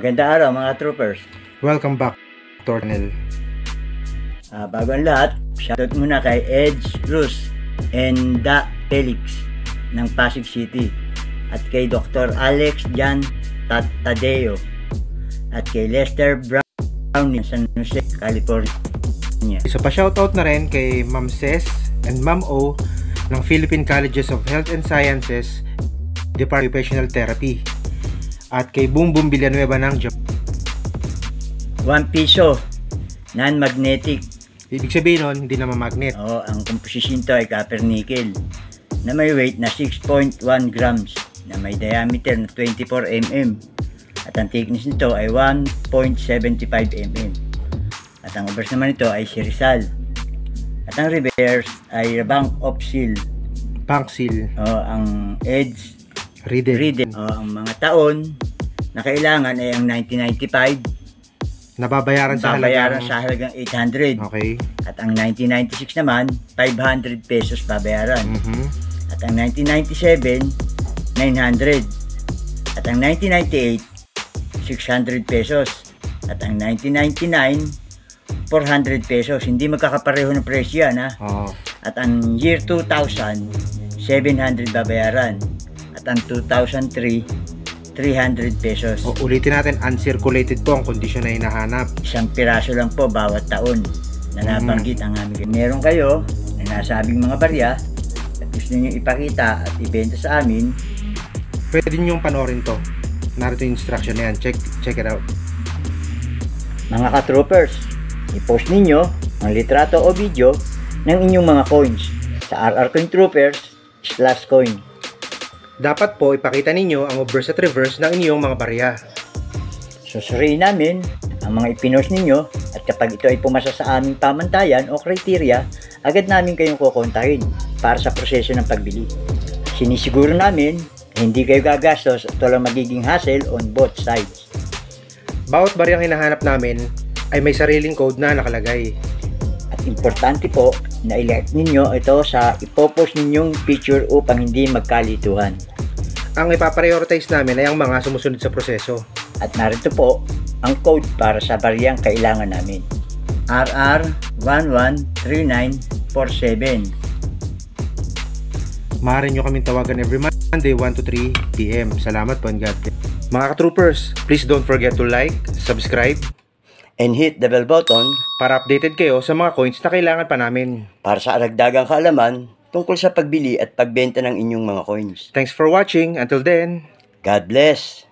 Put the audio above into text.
Magandang araw mga troopers. Welcome back to our channel. Bago ang lahat, shoutout muna kay Edge Cruz and Da Felix ng Pasig City at kay Dr. Alex Jan Tadeo at kay Lester Brown ng San Jose, California. Isa pa shoutout na rin kay Ma'am Ces and Ma'am O ng Philippine Colleges of Health and Sciences Department of Occupational Therapy at kay Boom Boom Villanueva ng Japan. 1 piso non-magnetic. Ibig sabihin nun, hindi naman magnet. Ang komposisyon to ay copper nickel na may weight na 6.1 grams na may diameter na 24 mm at ang thickness nito ay 1.75 mm at ang obverse naman nito ay si Rizal at ang reverse ay bank of seal. Bank seal. Ang edge Readed. Ang mga taon na kailangan ay ang 1995 Nababayaran sa halagang 800. Okay. At ang 1996 naman, 500 pesos babayaran. At ang 1997, 900. At ang 1998, 600 pesos. At ang 1999, 400 pesos. Hindi magkakapareho ng presyo yan, ha? At ang year 2000, 700 babayaran. At ang 2003, 300 pesos. Ulitin natin, uncirculated po ang kondisyon na hinahanap. Isang piraso lang po bawat taon na nabanggit ang aming. Meron kayo na nasabing mga barya at gusto niyo ipakita at ibenta sa amin, pwede niyong panoorin to. Narito yung instruction na yan. Check it out. Mga ka-troopers, i-post ninyo ang litrato o video ng inyong mga coins sa RR Coin Troopers /coin. Dapat po ipakita ninyo ang obverse at reverse ng inyong mga barya. Susuriin namin ang mga ipinost ninyo at kapag ito ay pumasa sa aming pamantayan o criteria, agad namin kayong kukontahin para sa proseso ng pagbili. Sinisiguro namin na hindi kayo gagastos at walang magiging hassle on both sides. Bawat baryang hinahanap namin ay may sariling code na nakalagay. At importante po na i-like ninyo ito sa ipopost ninyong picture upang hindi magkalituhan. Ang ipaprioritize namin ay ang mga sumusunod sa proseso. At narito po ang code para sa baryang kailangan namin. RR113947. Maaari nyo kaming tawagan every Monday 1 to 3 PM. Salamat po and God bless. Mga ka-troopers, please don't forget to like, subscribe, and hit the bell button para updated kayo sa mga coins na kailangan pa namin. Para sa aragdagang kaalaman tungkol sa pagbili at pagbenta ng inyong mga coins. Thanks for watching. Until then, God bless!